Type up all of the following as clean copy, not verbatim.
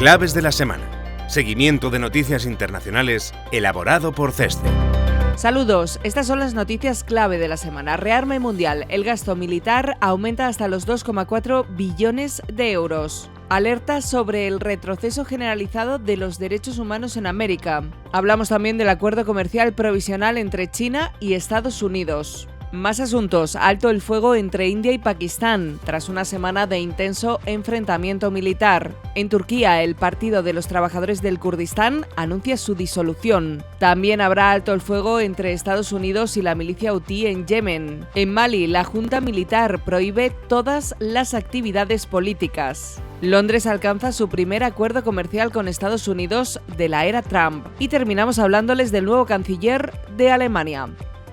Claves de la semana. Seguimiento de noticias internacionales elaborado por CESCE. Saludos, estas son las noticias clave de la semana. Rearme mundial, el gasto militar aumenta hasta los 2,4 billones de euros. Alerta sobre el retroceso generalizado de los derechos humanos en América. Hablamos también del acuerdo comercial provisional entre China y Estados Unidos. Más asuntos. Alto el fuego entre India y Pakistán, tras una semana de intenso enfrentamiento militar. En Turquía, el Partido de los Trabajadores del Kurdistán anuncia su disolución. También habrá alto el fuego entre Estados Unidos y la milicia hutí en Yemen. En Mali, la Junta Militar prohíbe todas las actividades políticas. Londres alcanza su primer acuerdo comercial con Estados Unidos de la era Trump. Y terminamos hablándoles del nuevo canciller de Alemania.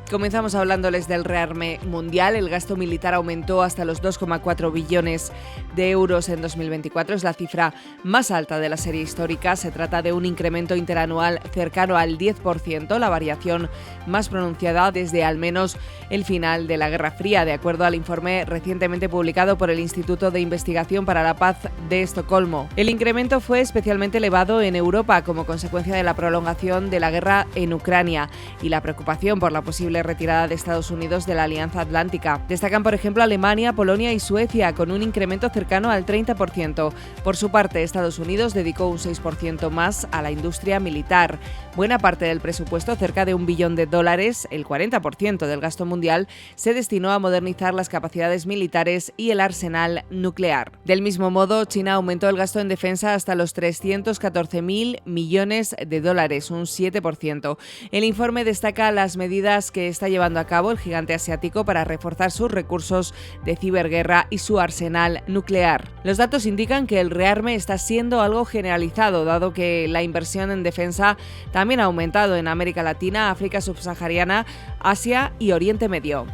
Comenzamos hablándoles del rearme mundial. El gasto militar aumentó hasta los 2,4 billones de euros en 2024. Es la cifra más alta de la serie histórica. Se trata de un incremento interanual cercano al 10%, la variación más pronunciada desde al menos el final de la Guerra Fría, de acuerdo al informe recientemente publicado por el Instituto de Investigación para la Paz de Estocolmo. El incremento fue especialmente elevado en Europa como consecuencia de la prolongación de la guerra en Ucrania y la preocupación por la posible retirada de Estados Unidos de la Alianza Atlántica. Destacan, por ejemplo, Alemania, Polonia y Suecia, con un incremento cercano al 30%. Por su parte, Estados Unidos dedicó un 6% más a la industria militar. Buena parte del presupuesto, cerca de $1 billón, el 40% del gasto mundial, se destinó a modernizar las capacidades militares y el arsenal nuclear. Del mismo modo, China aumentó el gasto en defensa hasta los $314.000 millones, un 7%. El informe destaca las medidas que está llevando a cabo el gigante asiático para reforzar sus recursos de ciberguerra y su arsenal nuclear. Los datos indican que el rearme está siendo algo generalizado, dado que la inversión en defensa también ha aumentado en América Latina, África subsahariana, Asia y Oriente Medio.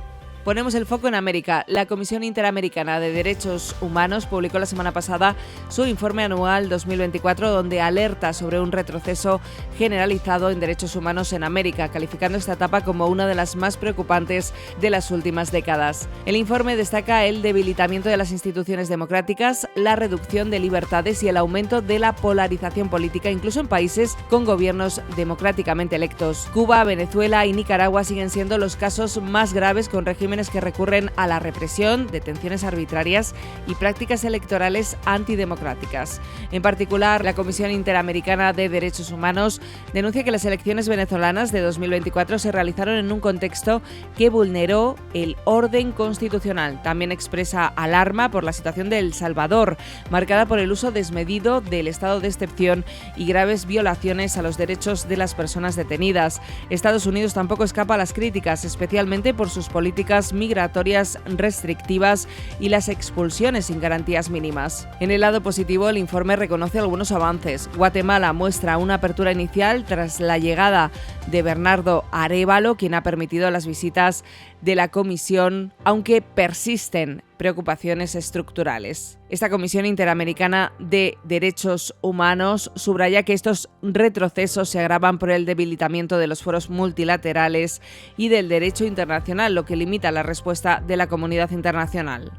Ponemos el foco en América. La Comisión Interamericana de Derechos Humanos publicó la semana pasada su informe anual 2024, donde alerta sobre un retroceso generalizado en derechos humanos en América, calificando esta etapa como una de las más preocupantes de las últimas décadas. El informe destaca el debilitamiento de las instituciones democráticas, la reducción de libertades y el aumento de la polarización política, incluso en países con gobiernos democráticamente electos. Cuba, Venezuela y Nicaragua siguen siendo los casos más graves, con regímenes que recurren a la represión, detenciones arbitrarias y prácticas electorales antidemocráticas. En particular, la Comisión Interamericana de Derechos Humanos denuncia que las elecciones venezolanas de 2024 se realizaron en un contexto que vulneró el orden constitucional. También expresa alarma por la situación de El Salvador, marcada por el uso desmedido del estado de excepción y graves violaciones a los derechos de las personas detenidas. Estados Unidos tampoco escapa a las críticas, especialmente por sus políticas migratorias restrictivas y las expulsiones sin garantías mínimas. En el lado positivo, el informe reconoce algunos avances. Guatemala muestra una apertura inicial tras la llegada de Bernardo Arévalo, quien ha permitido las visitas de la comisión, aunque persisten preocupaciones estructurales. Esta Comisión Interamericana de Derechos Humanos subraya que estos retrocesos se agravan por el debilitamiento de los foros multilaterales y del derecho internacional, lo que limita la respuesta de la comunidad internacional.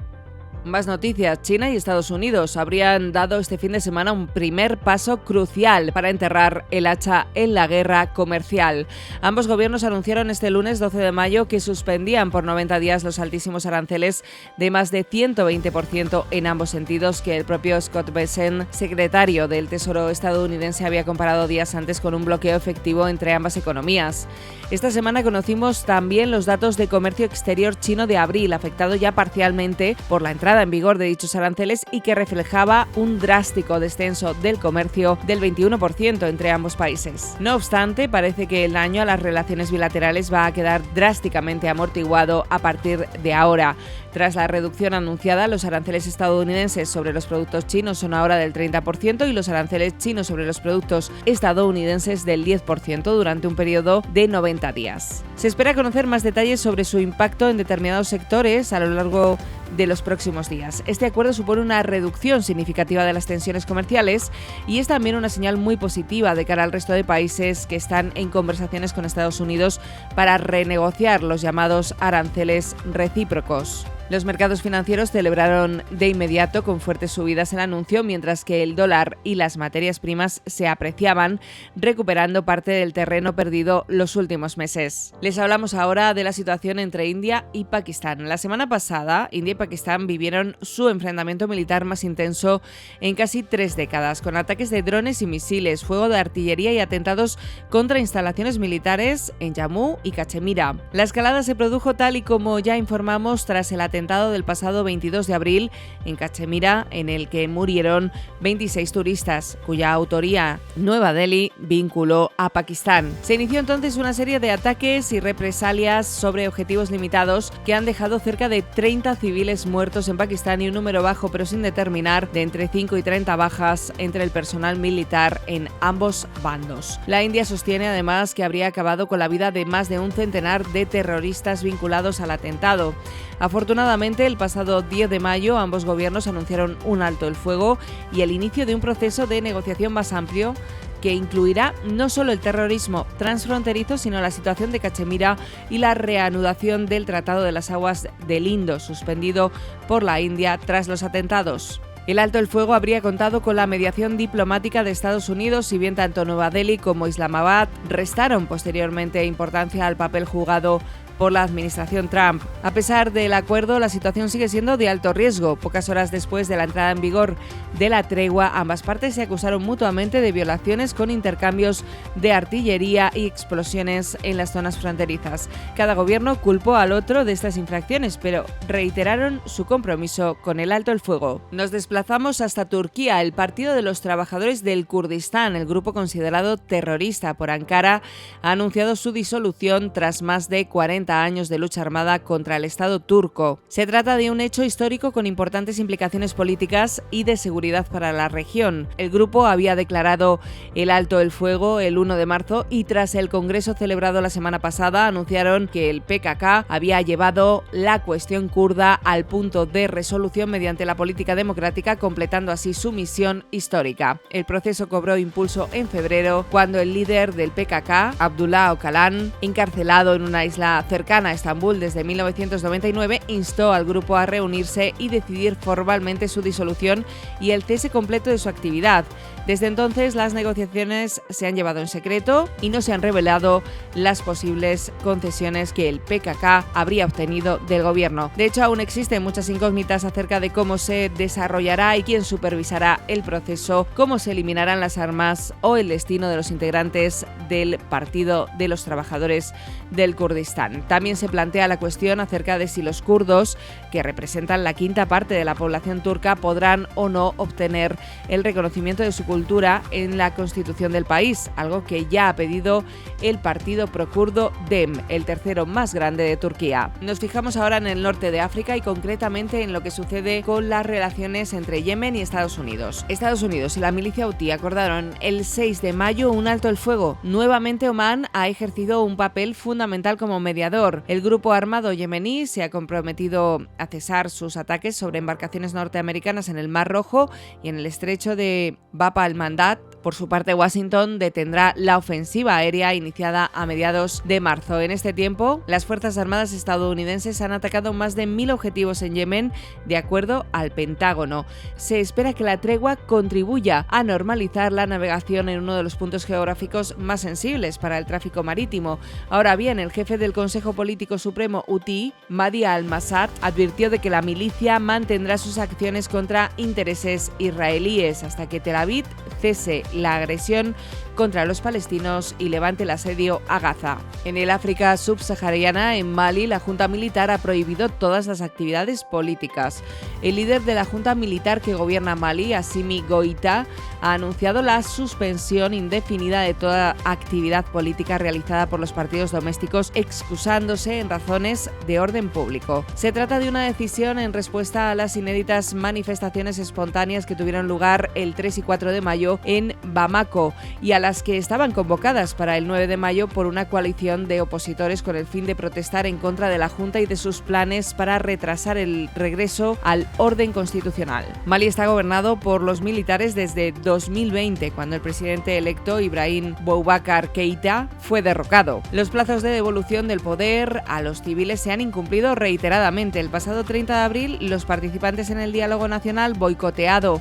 Más noticias. China y Estados Unidos habrían dado este fin de semana un primer paso crucial para enterrar el hacha en la guerra comercial. Ambos gobiernos anunciaron este lunes 12 de mayo que suspendían por 90 días los altísimos aranceles de más de 120% en ambos sentidos, que el propio Scott Bessent, secretario del Tesoro estadounidense, había comparado días antes con un bloqueo efectivo entre ambas economías. Esta semana conocimos también los datos de comercio exterior chino de abril, afectado ya parcialmente por la entrada en vigor de dichos aranceles y que reflejaba un drástico descenso del comercio del 21% entre ambos países. No obstante, parece que el daño a las relaciones bilaterales va a quedar drásticamente amortiguado a partir de ahora. Tras la reducción anunciada, los aranceles estadounidenses sobre los productos chinos son ahora del 30% y los aranceles chinos sobre los productos estadounidenses del 10% durante un periodo de 90 días. Se espera conocer más detalles sobre su impacto en determinados sectores a lo largo de los próximos días. Este acuerdo supone una reducción significativa de las tensiones comerciales y es también una señal muy positiva de cara al resto de países que están en conversaciones con Estados Unidos para renegociar los llamados aranceles recíprocos. Los mercados financieros celebraron de inmediato con fuertes subidas el anuncio, mientras que el dólar y las materias primas se apreciaban, recuperando parte del terreno perdido los últimos meses. Les hablamos ahora de la situación entre India y Pakistán. La semana pasada, India y Pakistán vivieron su enfrentamiento militar más intenso en casi 3 décadas, con ataques de drones y misiles, fuego de artillería y atentados contra instalaciones militares en Jammu y Cachemira. La escalada se produjo, tal y como ya informamos, tras el atentado del pasado 22 de abril en Cachemira, en el que murieron 26 turistas, cuya autoría Nueva Delhi vinculó a Pakistán. Se inició entonces una serie de ataques y represalias sobre objetivos limitados que han dejado cerca de 30 civiles muertos en Pakistán y un número bajo pero sin determinar de entre 5 y 30 bajas entre el personal militar en ambos bandos. La India sostiene además que habría acabado con la vida de más de un centenar de terroristas vinculados al atentado. Afortunadamente, el pasado 10 de mayo ambos gobiernos anunciaron un alto el fuego y el inicio de un proceso de negociación más amplio que incluirá no solo el terrorismo transfronterizo, sino la situación de Cachemira y la reanudación del Tratado de las Aguas del Indo, suspendido por la India tras los atentados. El alto el fuego habría contado con la mediación diplomática de Estados Unidos, si bien tanto Nueva Delhi como Islamabad restaron posteriormente importancia al papel jugado por la administración Trump. A pesar del acuerdo, la situación sigue siendo de alto riesgo. Pocas horas después de la entrada en vigor de la tregua, ambas partes se acusaron mutuamente de violaciones con intercambios de artillería y explosiones en las zonas fronterizas. Cada gobierno culpó al otro de estas infracciones, pero reiteraron su compromiso con el alto el fuego. Nos desplazamos hasta Turquía. El Partido de los Trabajadores del Kurdistán, el grupo considerado terrorista por Ankara, ha anunciado su disolución tras más de 40 años de lucha armada contra el Estado turco. Se trata de un hecho histórico con importantes implicaciones políticas y de seguridad para la región. El grupo había declarado el alto el fuego el 1 de marzo y tras el congreso celebrado la semana pasada anunciaron que el PKK había llevado la cuestión kurda al punto de resolución mediante la política democrática, completando así su misión histórica. El proceso cobró impulso en febrero cuando el líder del PKK, Abdullah Öcalan, encarcelado en una isla cercana a Estambul desde 1999, instó al grupo a reunirse y decidir formalmente su disolución y el cese completo de su actividad. Desde entonces, las negociaciones se han llevado en secreto y no se han revelado las posibles concesiones que el PKK habría obtenido del gobierno. De hecho, aún existen muchas incógnitas acerca de cómo se desarrollará y quién supervisará el proceso, cómo se eliminarán las armas o el destino de los integrantes del Partido de los Trabajadores del Kurdistán. También se plantea la cuestión acerca de si los kurdos, que representan la quinta parte de la población turca, podrán o no obtener el reconocimiento de su cultura en la constitución del país, algo que ya ha pedido el partido prokurdo DEM, el tercero más grande de Turquía. Nos fijamos ahora en el norte de África y concretamente en lo que sucede con las relaciones entre Yemen y Estados Unidos. Estados Unidos y la milicia hutí acordaron el 6 de mayo un alto el fuego. Nuevamente Omán ha ejercido un papel fundamental como mediador. El grupo armado yemení se ha comprometido a cesar sus ataques sobre embarcaciones norteamericanas en el Mar Rojo y en el estrecho de Bab al-Mandab. Por su parte, Washington detendrá la ofensiva aérea iniciada a mediados de marzo. En este tiempo, las Fuerzas Armadas estadounidenses han atacado más de 1.000 objetivos en Yemen, de acuerdo al Pentágono. Se espera que la tregua contribuya a normalizar la navegación en uno de los puntos geográficos más sensibles para el tráfico marítimo. Ahora bien, el jefe del Consejo Político Supremo hutí, Mahdi al-Masad, advirtió de que la milicia mantendrá sus acciones contra intereses israelíes hasta que Tel Aviv cese la agresión contra los palestinos y levante el asedio a Gaza. En el África subsahariana, en Mali, la Junta Militar ha prohibido todas las actividades políticas. El líder de la Junta Militar que gobierna Mali, Assimi Goïta, ha anunciado la suspensión indefinida de toda actividad política realizada por los partidos domésticos, excusándose en razones de orden público. Se trata de una decisión en respuesta a las inéditas manifestaciones espontáneas que tuvieron lugar el 3 y 4 de mayo en Bamako y a las que estaban convocadas para el 9 de mayo por una coalición de opositores con el fin de protestar en contra de la Junta y de sus planes para retrasar el regreso al orden constitucional. Mali está gobernado por los militares desde 2020, cuando el presidente electo Ibrahim Boubacar Keïta fue derrocado. Los plazos de devolución del poder a los civiles se han incumplido reiteradamente. El pasado 30 de abril, los participantes en el diálogo nacional, boicoteado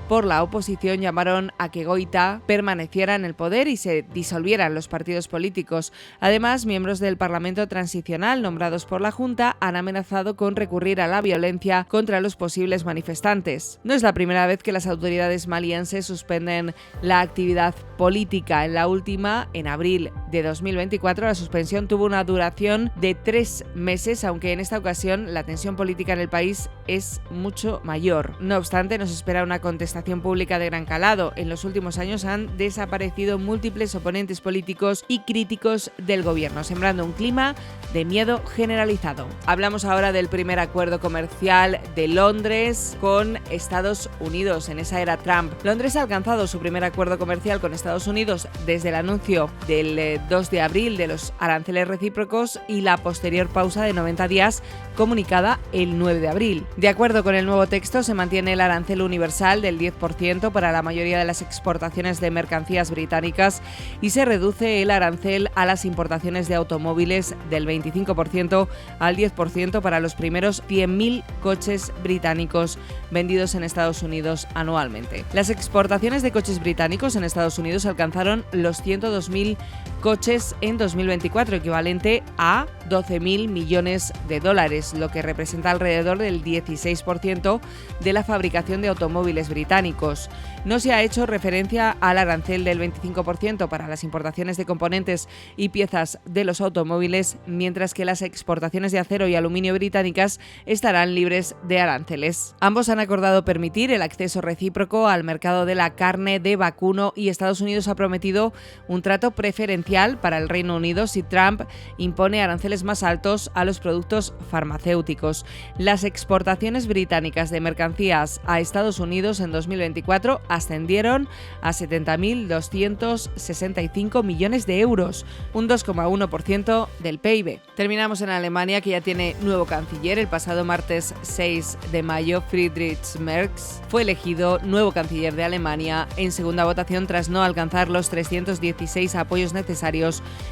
por la oposición, llamaron a que Goïta permaneciera en el poder y se disolvieran los partidos políticos. Además, miembros del Parlamento Transicional nombrados por la Junta han amenazado con recurrir a la violencia contra los posibles manifestantes. No es la primera vez que las autoridades malienses suspenden la actividad política. En la última, en abril de 2024, la suspensión tuvo una duración de 3 meses, aunque en esta ocasión la tensión política en el país es mucho mayor. No obstante, nos espera una contestación pública de gran calado. En los últimos años han desaparecido múltiples oponentes políticos y críticos del gobierno, sembrando un clima de miedo generalizado. Hablamos ahora del primer acuerdo comercial de Londres con Estados Unidos en esa era Trump. Londres ha alcanzado su primer acuerdo comercial con Estados Unidos desde el anuncio del 2 de abril de los aranceles recíprocos y la posterior pausa de 90 días comunicada el 9 de abril. De acuerdo con el nuevo texto, se mantiene el arancel universal del 10% para la mayoría de las exportaciones de mercancías británicas y se reduce el arancel a las importaciones de automóviles del 25% al 10% para los primeros 100.000 coches británicos vendidos en Estados Unidos anualmente. Las exportaciones de coches británicos en Estados Unidos alcanzaron los 102.000 coches en 2024, equivalente a 12.000 millones de dólares, lo que representa alrededor del 16% de la fabricación de automóviles británicos. No se ha hecho referencia al arancel del 25% para las importaciones de componentes y piezas de los automóviles, mientras que las exportaciones de acero y aluminio británicas estarán libres de aranceles. Ambos han acordado permitir el acceso recíproco al mercado de la carne de vacuno y Estados Unidos ha prometido un trato preferencial para el Reino Unido si Trump impone aranceles más altos a los productos farmacéuticos. Las exportaciones británicas de mercancías a Estados Unidos en 2024 ascendieron a 70.265 millones de euros, un 2,1% del PIB. Terminamos en Alemania, que ya tiene nuevo canciller. El pasado martes 6 de mayo, Friedrich Merz fue elegido nuevo canciller de Alemania en segunda votación tras no alcanzar los 316 apoyos necesarios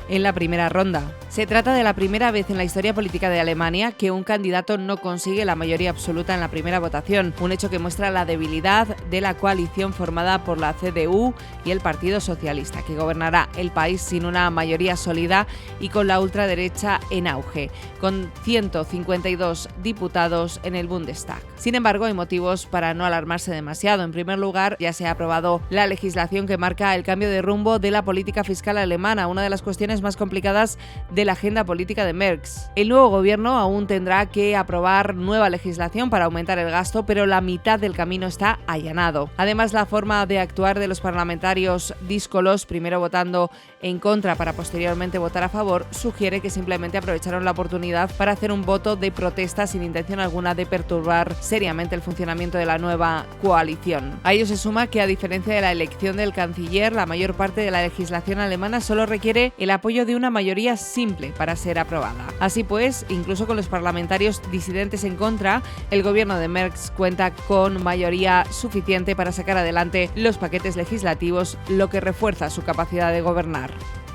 en la primera ronda. Se trata de la primera vez en la historia política de Alemania que un candidato no consigue la mayoría absoluta en la primera votación, un hecho que muestra la debilidad de la coalición formada por la CDU y el Partido Socialista, que gobernará el país sin una mayoría sólida y con la ultraderecha en auge, con 152 diputados en el Bundestag. Sin embargo, hay motivos para no alarmarse demasiado. En primer lugar, ya se ha aprobado la legislación que marca el cambio de rumbo de la política fiscal alemana, una de las cuestiones más complicadas de la agenda política de Merz. El nuevo gobierno aún tendrá que aprobar nueva legislación para aumentar el gasto, pero la mitad del camino está allanado. Además, la forma de actuar de los parlamentarios díscolos, primero votando en contra para posteriormente votar a favor, sugiere que simplemente aprovecharon la oportunidad para hacer un voto de protesta sin intención alguna de perturbar seriamente el funcionamiento de la nueva coalición. A ello se suma que, a diferencia de la elección del canciller, la mayor parte de la legislación alemana solo requiere el apoyo de una mayoría simple para ser aprobada. Así pues, incluso con los parlamentarios disidentes en contra, el gobierno de Merz cuenta con mayoría suficiente para sacar adelante los paquetes legislativos, lo que refuerza su capacidad de gobernar.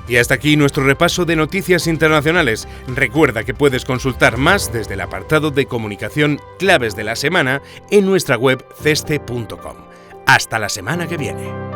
Y hasta aquí nuestro repaso de noticias internacionales. Recuerda que puedes consultar más desde el apartado de comunicación Claves de la Semana en nuestra web ceste.com. Hasta la semana que viene.